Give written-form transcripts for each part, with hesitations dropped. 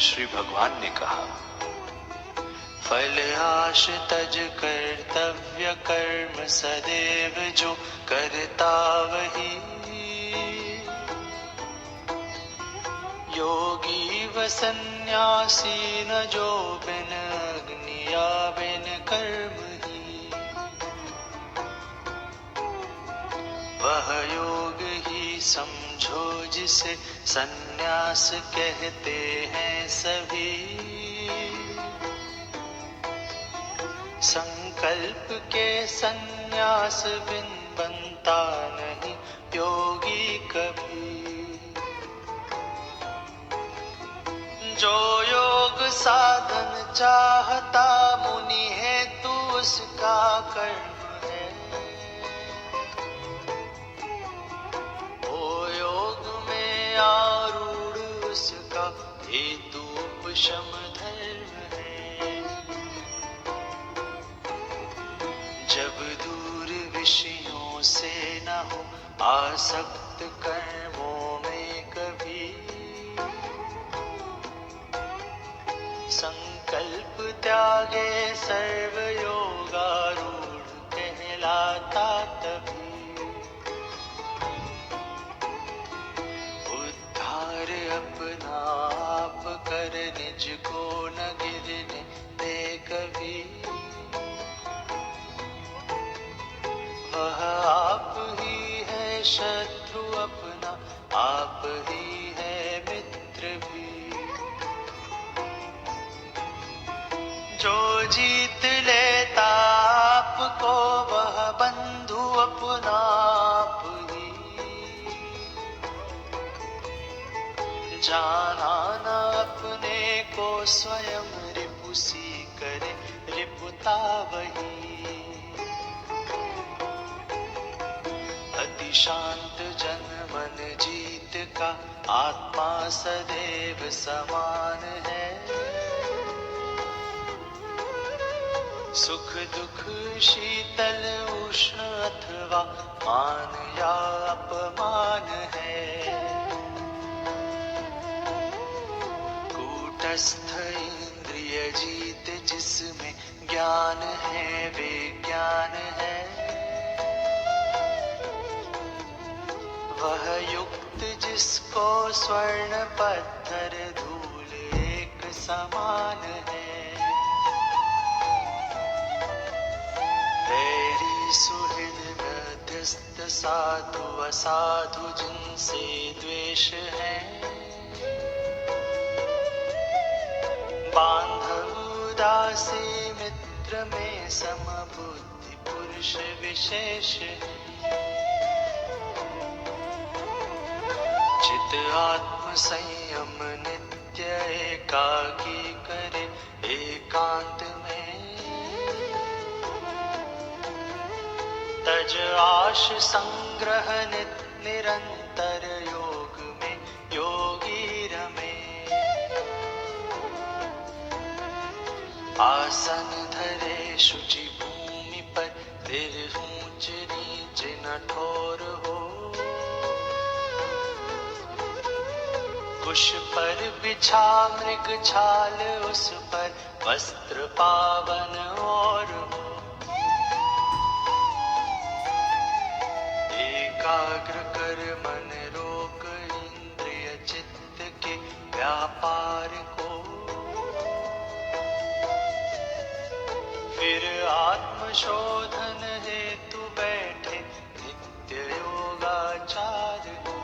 श्री भगवान ने कहा, फल आश तज कर्तव्य कर्म सदैव जो करता वही, योगी व सन्यासी न जो बिन अग्नि या बिन कर्म ही, वह योग ही समझो जिसे सन्यास कहते हैं सभी। संकल्प के सन्यास बिन बनता नहीं योगी कभी, जो योग साधन चाहता मुनि है तू उसका कर्म है, ओ योग में आरूढ़ उसका हेतु उपशम धर्म है। जब दूर विषयों से न हो आसक्त कर्मों में कभी, संकल्प त्यागे सर्व योगारूढ़ कहलाता तभी। उद्धार अपना आप कर निज को न गिरने दे कभी, वह आप ही है शत्रु अपना, आप ही है मित्र भी। जो जीत लेता आपको वह बंधु अपना आप ही, जाना न अपने को स्वयं रिपुसी करे रिपुता वही। अति शांत जन मन जीत का आत्मा सदैव समान है, सुख दुख शीतल उष्ण अथवा मान या अपमान है। कूटस्थ इंद्रिय जीत जिसमें ज्ञान है वे ज्ञान है, वह युक्त जिसको स्वर्ण पत्थर धूल एक समान है। वैरी सुहृद मध्यस्थ साधु असाधु जिनसे द्वेष है, बांधव उदासी मित्र में समबुद्धि पुरुष विशेष है। चित आत्म संयम नित्य एकाकी करे एकांत में, तज आश संग्रह निरंतर योग में योगी रमे। आसन धरे शुचि भूमि पर फिर ऊंच नीच न ठोर हो, कुश पर बिछा मृग छाल उस पर वस्त्र पावन और हो। एकाग्र कर मन रोक इंद्रिय चित्त के व्यापार को, फिर आत्मशोधन हेतु बैठे नित्य योगाचार को।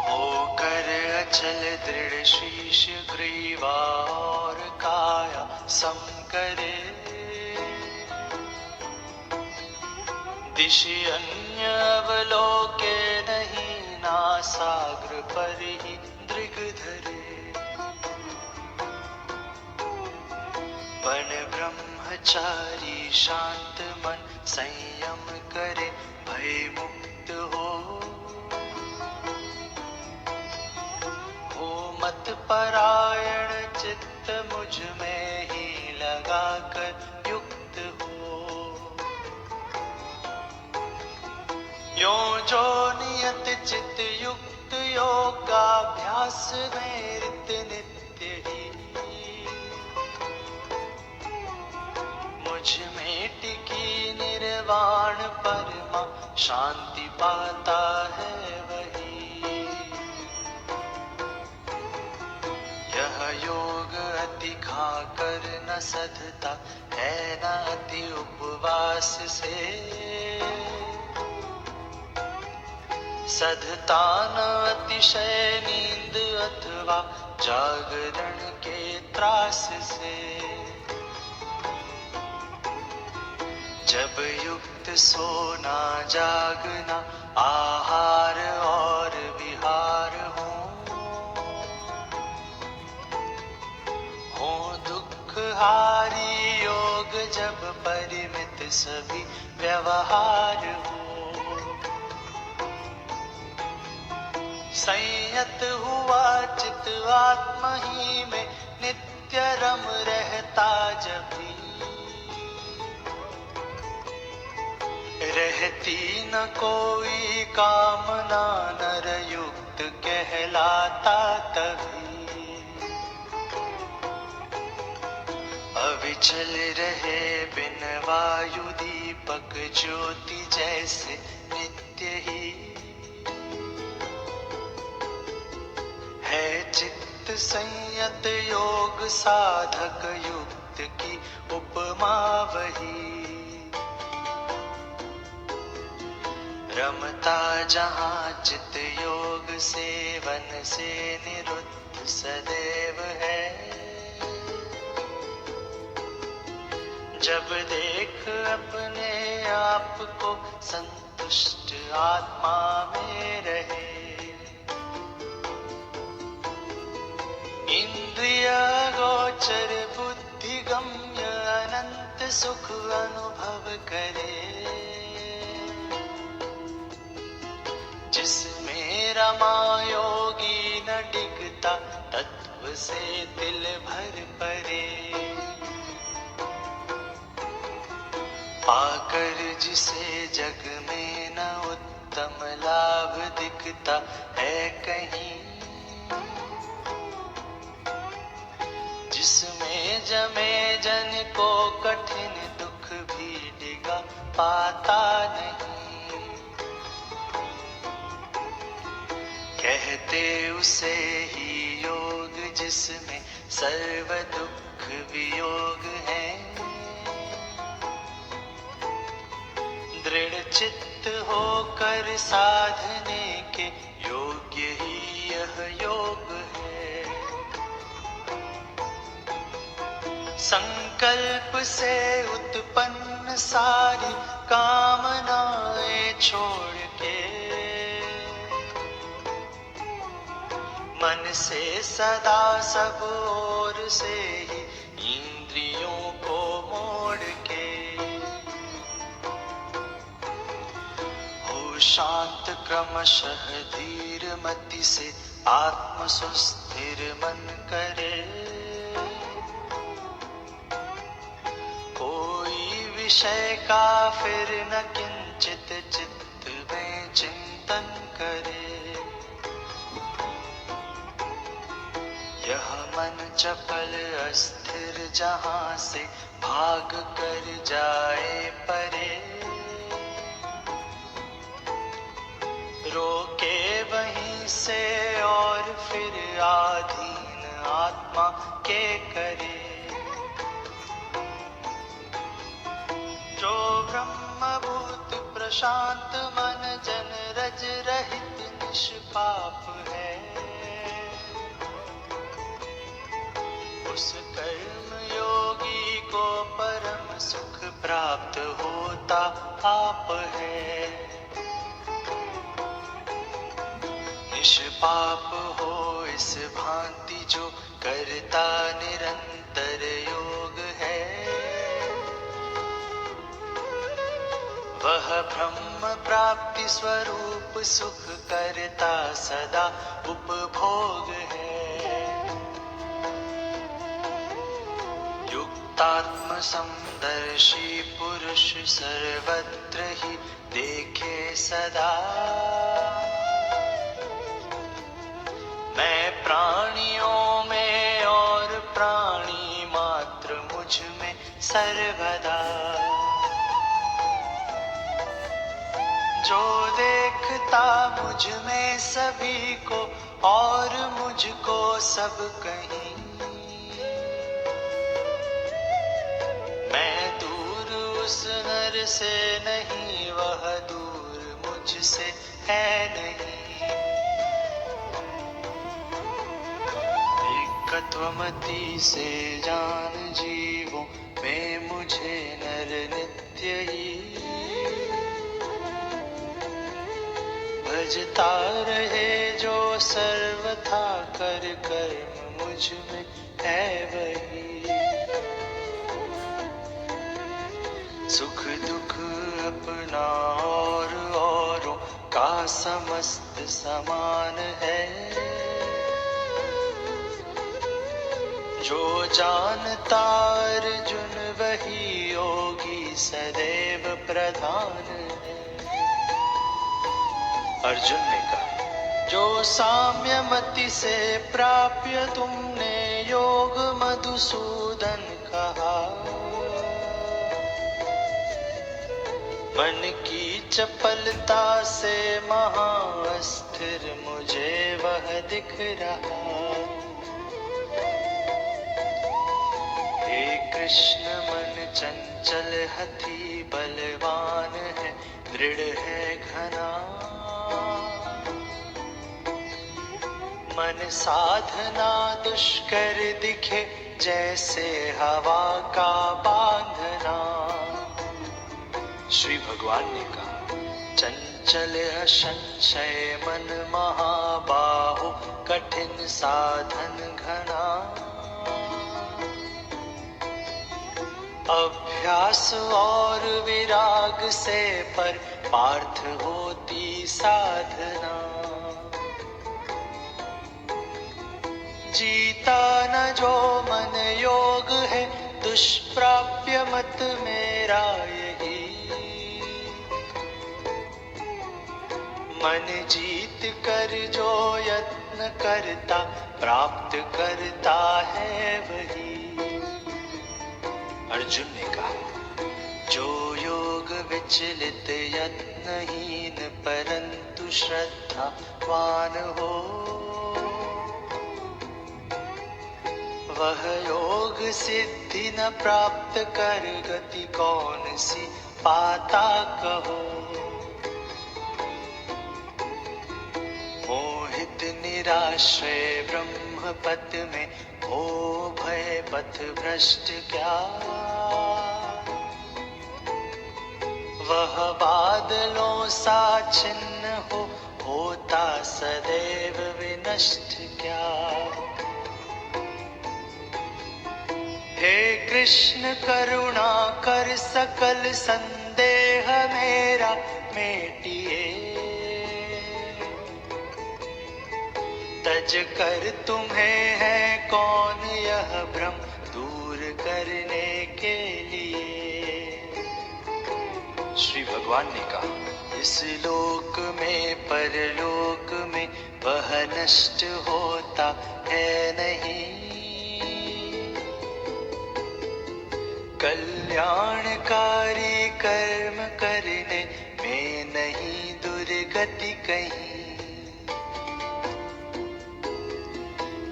होकर अचल दृढ़ शीश ग्रीवा और काया सम करे, दिशि अन्य अवलोके नहीं नासाग्र पर ही दृग धरे। बन ब्रह्मचारी शांत मन संयम करे भय मुक्त हो, मत परायण चित्त मुझ में ही लगा कर युक्त हो। यों जो नियत चित युक्त योगा श्वास में रित नित्य ही मुझ में टिकी निर्वाण परमा शांति पाता है वही। यह योग अति खाकर न सधता है न अति उपवास से, सधता न अतिशय नींद अथवा जागरण के त्रास से। जब युक्त सोना जागना आहार और विहार हो दुख हारी योग जब परिमित सभी व्यवहार हो। संयत हुआ चित आत्मा ही में नित्य रम रहता जब भी, रहती न कोई कामना नर युक्त कहलाता तभी। अविचल रहे बिन वायु दीपक ज्योति जैसे नित्य ही, है चित्त संयत योग साधक युक्त की उपमा वही। रमता जहाँ चित योग सेवन से निरुद्ध सदैव है। जब देख अपने आप को संतुष्ट आत्मा में रहे, इंद्रिय गोचर बुद्धि गम्य अनंत सुख अनुभव करे। जिसमें रमा योगी न डिगता तत्व से दिल भर परे। पाकर जिसे जग में न उत्तम लाभ दिखता है कहीं, जिसमें जमे जन को कठिन दुख भी डिगा पाता नहीं। कहते उसे ही योग जिसमें सर्व दुख वियोग है। दृढ़ चित्त होकर साधने के योग्य ही यह योग है। संकल्प से उत्पन्न सारी कामनाएं छोड़ के, मन से सदा सब ओर से ही इंद्रियों को मोड़ के, हो शांत क्रमशः धीर मति से आत्म सुस्थिर मन करे। कोई विषय का फिर न किंचित चित्त में चिंतन करे। यह मन चपल अस्थिर जहाँ से भाग कर जाए परे। रोके वहीं से और फिर आधीन आत्मा के करे। जो ब्रह्मभूत प्रशांत मन जन रज रहित निष्पाप है, उस कर्म योगी को परम सुख प्राप्त होता आप है। निष्पाप हो इस भांति जो करता निरंतर योग है, वह ब्रह्म प्राप्ति स्वरूप सुख करता सदा उपभोग है। युक्तात्म समदर्शी पुरुष सर्वत्र ही देखे सदा। मैं प्राणियों में और प्राणी मात्र मुझ में सर्वदा। जो देखता मुझ में सभी को और मुझको सब कहीं, मैं दूर उस नर से नहीं, वह दूर मुझसे है नहीं। एकत्वमति से जान जीवों में मुझे नर नित्य ही, भजता रहे जो सर्वथा कर कर्म मुझ में है वही। सुख दुख अपना और औरों का समस्त समान है, जो जानता अर्जुन वही योगी सदैव प्रधान है। अर्जुन ने कहा, जो साम्यमति से प्राप्य तुमने योग मधुसूदन कहा, मन की चपलता से महाअस्थिर मुझे वह दिख रहा। हे कृष्ण मन चंचल हथी बलवान है, दृढ़ है घना, मन साधना दुष्कर दिखे जैसे हवा का बांधना। श्री भगवान ने कहा, चंचल असंशय मन महाबाहो, कठिन साधन घना, अभ्यास और विराग से पर पार्थ होती साधना। जीता न जो मन योग है, दुष्प्राप्य मत मेरा यही, मन जीत कर जो यत्न करता प्राप्त करता है वही। अर्जुन ने कहा, जो योग विचलित यत्नहीन परंतु श्रद्धावान हो, वह योग सिद्धि न प्राप्त कर गति कौन सी पाता कहो। मोहित निराश्रय ब्रह्म पद में हो भय पथ भ्रष्ट क्या, वह बादलों सा छिन्न होता सदैव विनष्ट क्या। हे कृष्ण करुणा कर सकल संदेह मेरा मेटिए, तज कर तुम्हें है कौन यह भ्रम दूर करने के लिए। श्री भगवान ने कहा, इस लोक में परलोक में वह नष्ट होता है नहीं, कल्याणकारी कर्म करने में नहीं दुर्गति कहीं।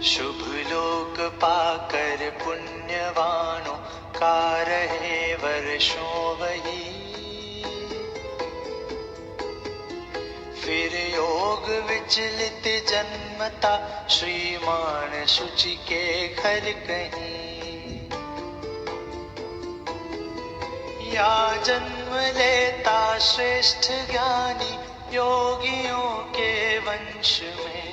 शुभ लोक पाकर पुण्यवानों का रहे वर्षों वही, फिर योग विचलित जन्मता श्रीमान शुचि के घर कहीं। या जन्म लेता श्रेष्ठ ज्ञानी योगियों के वंश में,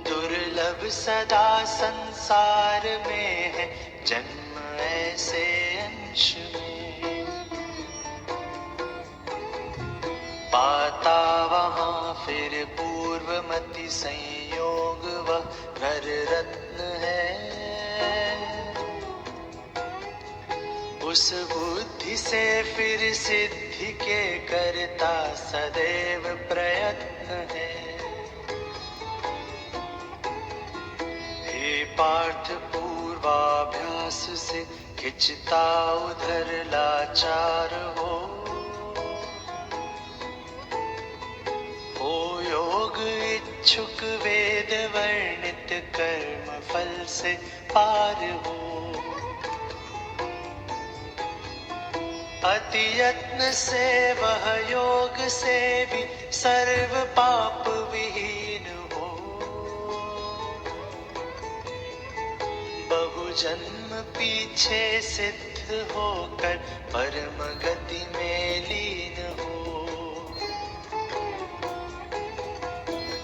दुर्लभ सदा संसार में है जन्म ऐसे अंश में। पाता वहाँ फिर पूर्वमति संयोग वह नर रत्न है, उस बुद्धि से फिर सिद्धि के करता सदैव प्रयत्न है। पार्थ पूर्वाभ्यास से खिंचता उधर लाचार हो योग इच्छुक वेद वर्णित कर्म फल से पार हो अति यत्न से वह योग से भी सर्व पाप विहीन हो बहु जन्म पीछे सिद्ध होकर परम गति में लीन हो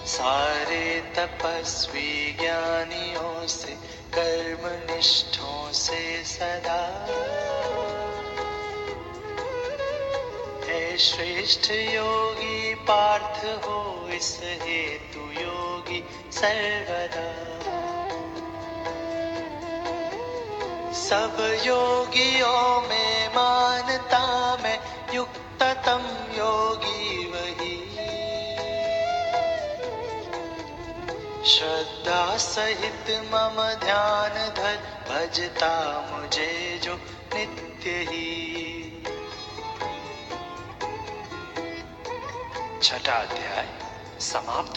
सारे तपस्वी ज्ञानियों से कर्म निष्ठों से सदा हे श्रेष्ठ योगी पार्थ हो इस हेतु योगी सर्वदा सब योगियों में मानता मैं युक्ततम योगी वही श्रद्धा सहित मम ध्यान धर भजता मुझे जो नित्य ही। छठा अध्याय समाप्त।